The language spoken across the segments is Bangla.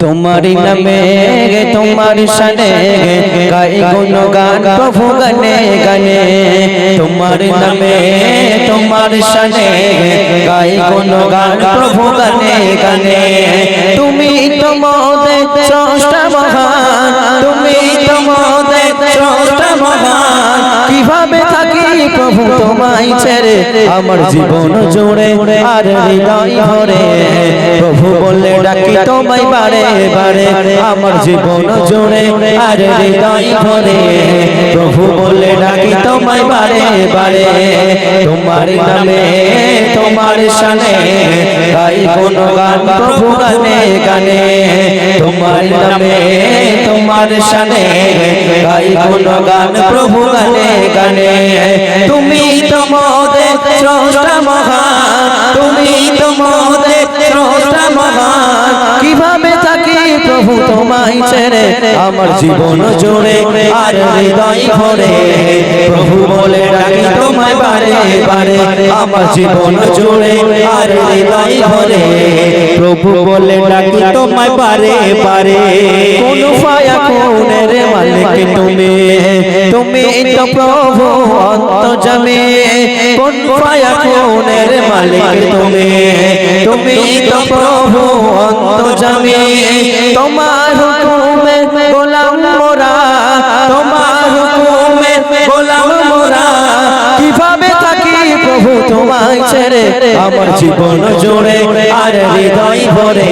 तुम्हारी नामे तुम्हारी शने गाए गुणगान प्रभु गने गने तुम्हारी नामे तुम्हारी शने गाए गुणगान प्रभु गने गने तुमी तो मोदे स्रष्टा महान तुमी तो मोदे स्रष्टा महान কিভাবে থাকি প্রভু তোমায় ছেড়ে আমার জীবন জুড়ে আর হৃদয় ভরে প্রভু বলে ডাকি তোমায় বারে বারে আমার জীবন জুড়ে আর হৃদয় ভরে প্রভু বলে ডাকি তোমায় বারে বারে তোমার নামে তোমার শানে গাই গুণগান প্রভু গানে গানে তোমার নামে তোমার শানে গাই গুণগান প্রভু গানে গানে তুমি তো মোদের স্রষ্টা মহান তুমি তো মোদের স্রষ্টা মহান কিভাবে থাকি প্রভু তোমায় ছেড়ে আমার জীবন জুড়ে আর হৃদয় ভরে প্রভু বলে ডাকি তোমায় বারে বারে আমার জীবন জুড়ে আর হৃদয় ভরে প্রভু বলে ডাকি তোমায় বারে বারে কোন ফায়াকুনের মালিক তুমি তুমি তো প্রভু অন্তর্যামী কোন ফায়াকুনের মালিক তুমি তুমি তো প্রভু অন্তর্যামী তোমার হুকুমে গোলাম মোরা তোমার হুকুমে গোলাম মোরা কিভাবে থাকি প্রভু তোমায় ছেড়ে আমার জীবন জুড়ে আর হৃদয় ভরে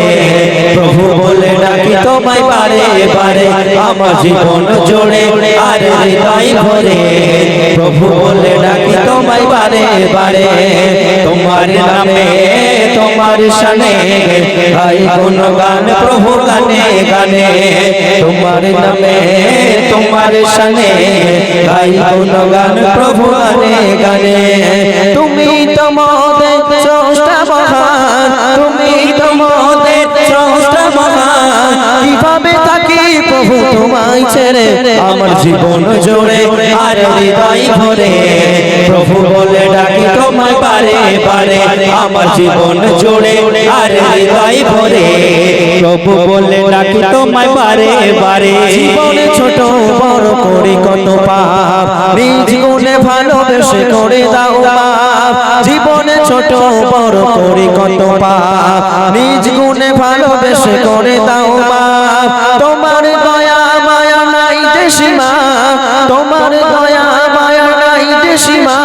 প্রভু বলে ডাকি তোমায় বারে বারে আমার জীবন জুড়ে আর হৃদয় ভরে প্রভু বলে ডাকি তোমায় বারে বারে তোমার নামে তোমার শানে গাই গুণগান প্রভু গানে গানে তোমার নামে তোমার শানে গাই গুণগান প্রভু গানে গানে তুমি তো মোদের স্রষ্টা মহান তুমি তো মোদের স্রষ্টা মহান কিভাবে থাকি প্রভু তোমায় ছেড়ে আমার জীবন জুড়ে আর হৃদয় ভরে প্রভু বলে ডাকি তোমায় বারে বারে আমার জীবন জুড়ে আর হৃদয় ভরে প্রভু বলে ডাকি তোমায় বারে বারে জীবনে ছোট বড় করি কত পাপ নিজ গুণে ভালোবেসে করে দাও মাপ জীবনে ছোট বড় করি কত পাপ নিজ গুণে ভালোবেসে করে দাও মাপ তোমার দয়া মায়া নাই দেশিমা তোমার দয়া মায়া নাই দেশিমা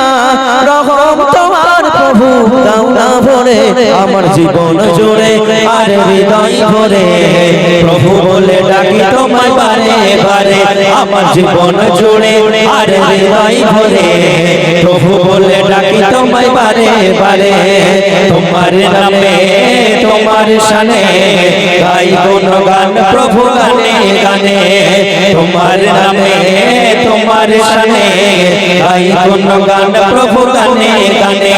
রহম তোমার প্রভু দাও না ভরে আমার জীবন জুড়ে আর হৃদয় ভরে প্রভু বলে ডাকি তোমায় বারে বারে আমার জীবন জুড়ে আর হৃদয় ভরে প্রভু বলে ডাকি তোমায় বারে বারে তোমার নামে তোমার শানে গাই গুণগান প্রভু গানে গানে তোমার নামে তোমার শানে গাই গুণগান প্রভু গানে গানে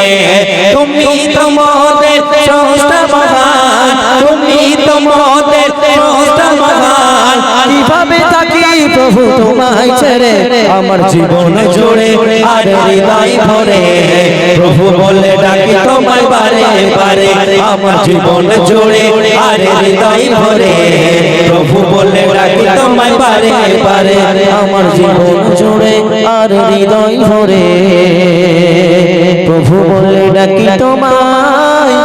তুমি তো মোদের স্রষ্টা মহান তুমি তো মোদের স্রষ্টা মহান কিভাবে থাকি প্রভু তোমায় ছেড়ে আমার জীবন জুড়ে আর হৃদয় ভরে প্রভু বলে ডাকি তোমায় বারে বারে আমার জীবন জুড়ে আর হৃদয় ভরে প্রভু বলে ডাকি তোমায় বারে বারে আমার জীবন জুড়ে আর হৃদয় ভরে প্রভু বলে ডাকি তোমায়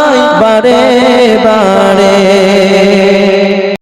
বারে বারে।